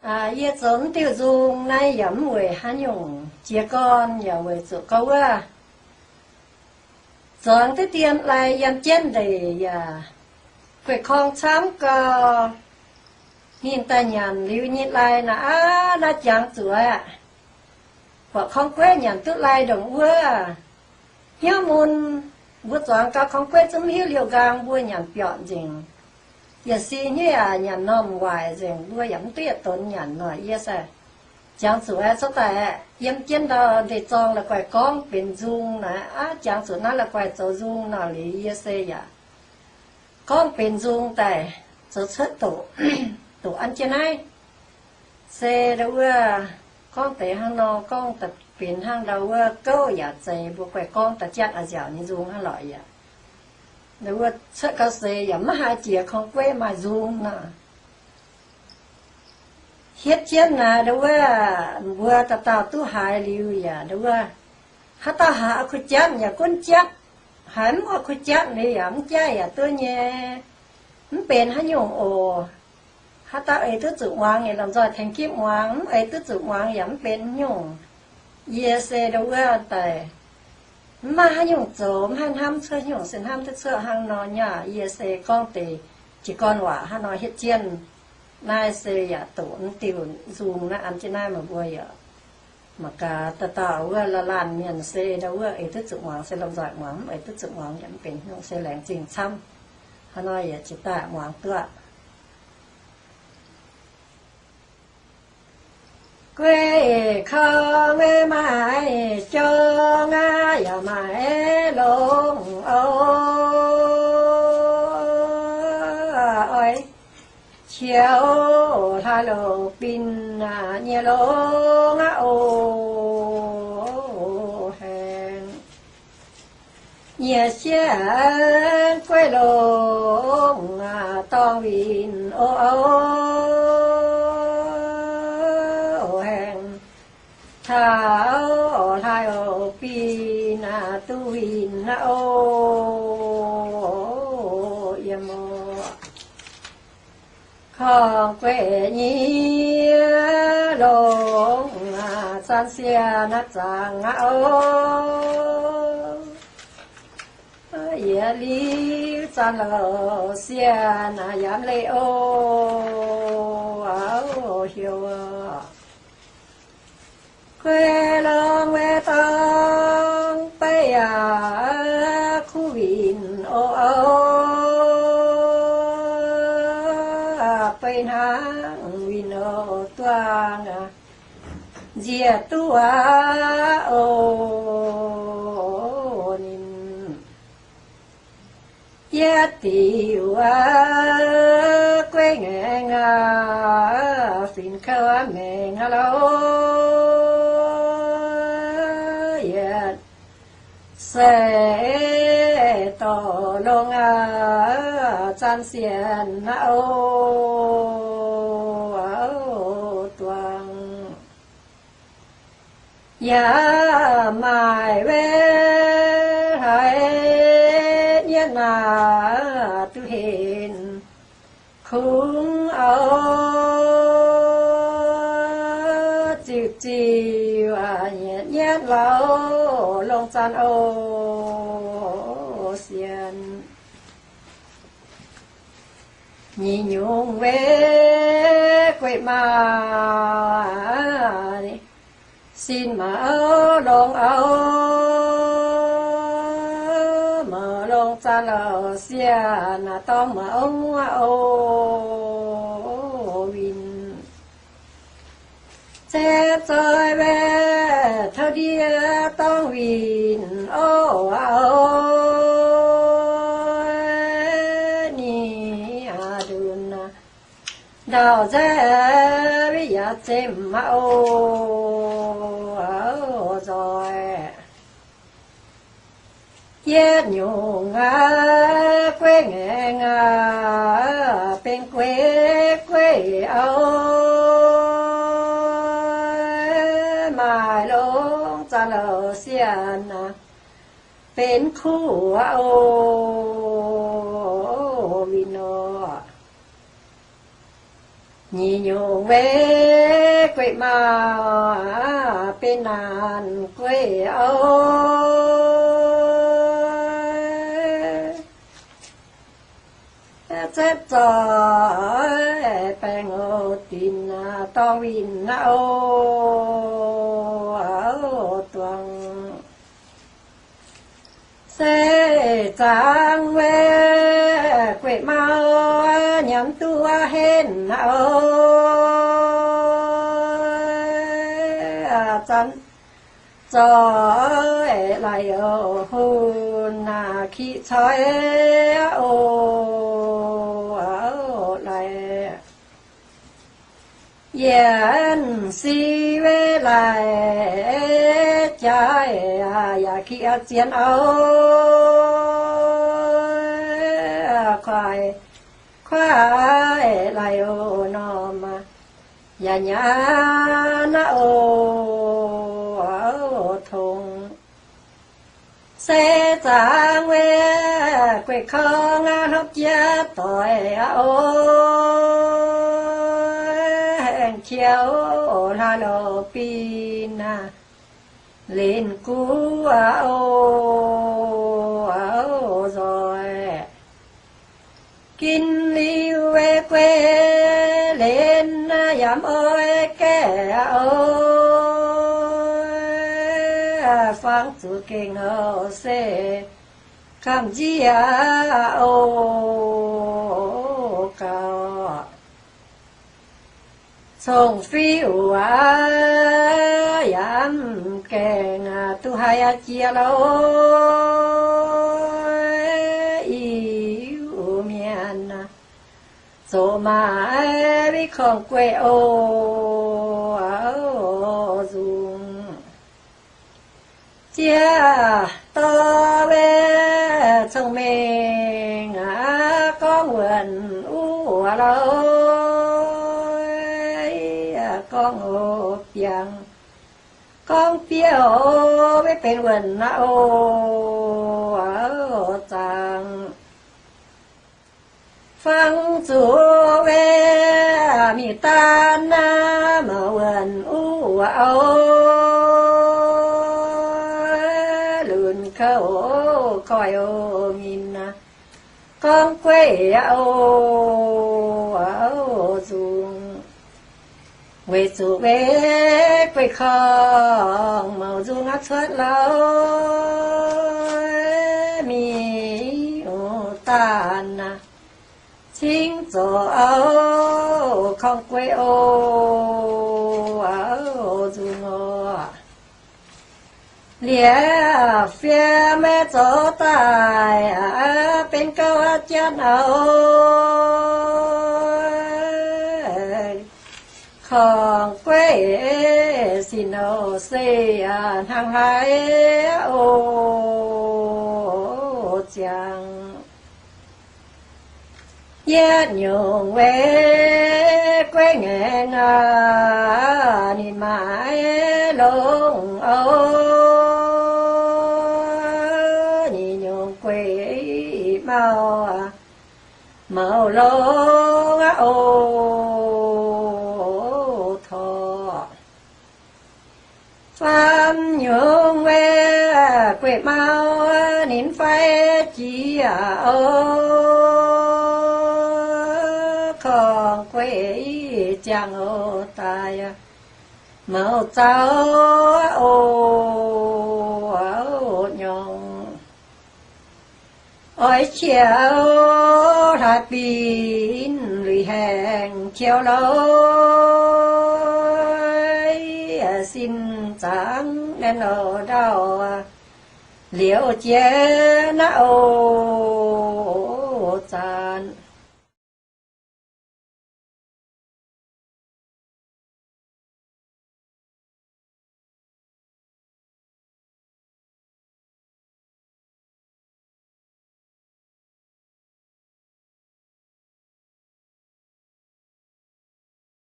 Ye giống tiêu dùng nay yếm mùi hắn dùng chia con nhà mùi chủ câu à. Giống tới tiền lại yếm chân để quay con chám có nhìn ta nhàn lưu nhìn lại đã chẳng chủ à. Và không quê nhàn tức lại đồng ua à. Nhớ môn vượt giống cả không quê chấm hiếu liều gang vua nhàn piọn dình. Giờ xí như nhàn nòm ngoài dình vua yếm tuyệt tốn nhàn nói ye sao. Chẳng chủ ai số tại yếm chân đó để chọn là quài con bên dung chẳng chủ nó là quài chỗ dung nào lý ye xe ya. Con bên dung tại chỗ chết tổ ăn trên ai. Xe đâu con tế hang nó con tập bên hang đâu câu ya chạy bộ quài con ta chát ở dạo như dung hang loại ya. Đâu chết cao xe ya mà hai chìa không quê mà dung nè. Hiết chân đâu vừa ta tu hại liu ya đâu hát ta hạ khu chân ya con chắc hắn có khu chân này ấm cha ya tôi nhé bên hắn dùng ồ hát ta ấy tôi tự hoàng này làm rồi thành kiếp hoàng ấy tôi tự hoàng ấm bên dùng yes đâu tại mà hắn dùng chớm hắn ham chơi dùng xin ham thức sợ hàng nó nhá yes con thì chỉ con quả hắn nói hiết chân nai xe ya tổn tiêu dùng ăn trên nai mà vui à mà cả tao là làn miền xe đâu ấy tức dụng hoàng xe làm giỏi hoàng ấy tức dụng hoàng nhậnเป็นkhông xe lẻn trình xăm hắn nói chỉ tạ hoàng tựa quê không mãi cho ngã ya mãi lông ơi chiều tha lô pin nhẹ lô ngã ô hèn nhẹ xe quay lô tong pin ô hèn thao thay ô pin tu pin ô yếm không quê nhi lông san xia nát giang ô ye li san lô xia na yam lê ô hiu quê lông quê tông bay khu vin ô bên hàng vino toang dia tua ô nín ya tiêu quê nghe xin khơi mẹ hello ya sẽ to long chan xiên ô tuang ya mai về hai nhân tu hiền khung chiều chiều nhét lâu long chan ô xiên nhị nhung về quê mà xin mở lòng mở lòng cha lờ xia to mở ô vin che chơi về thơ đi tông vin ô đào ra bây giờ xem mẫu rồi yết nhung quê nghe bên quê mà lông cha lờ xiên bên khu vino nhị nhung về quê mà bên nàn quê ơi chết rồi bèn ô tin to win ô tuang sẽ trang về quê mau nhắm tua hên chân cho lại ở hôn khi chơi lại yên si về lại trái khi chiến khoai khoai lại ô nó mà nhà nó thùng xe trả quê quê không hấp giá tội hẹn chiếu là lô pin lên cú rồi kinh liu về quê lên dám ơi kẻ phang chủ kinh hậu sẽ cảm gì cao song phiêu dám kèn tu hai chia lâu yêu miền số mà biết không quê dùng chia to về trong mình có nguồn lâu con ô piang con piao vớiเป็นnguồn tàng phăng chủ về mi tan mà nguồn lùn khâu coi min con quê dùng về chủ về quê không màu du ngắt xuất lâu mi tàn chính chỗ không quê du ngô lìa phía mẹ chỗ tài bên câu chân không quê xin xe hàng hai chàng yết nhung về quê nghe ni mãi lông ni nhung quê màu lông thọ phan nhung về quê mau nín phai chỉ con quê chàng tài màu cháu nhong ôi chiều thật pin lì hàng chiều lâu xin chẳng nên ở đâu liễu chế nó chàn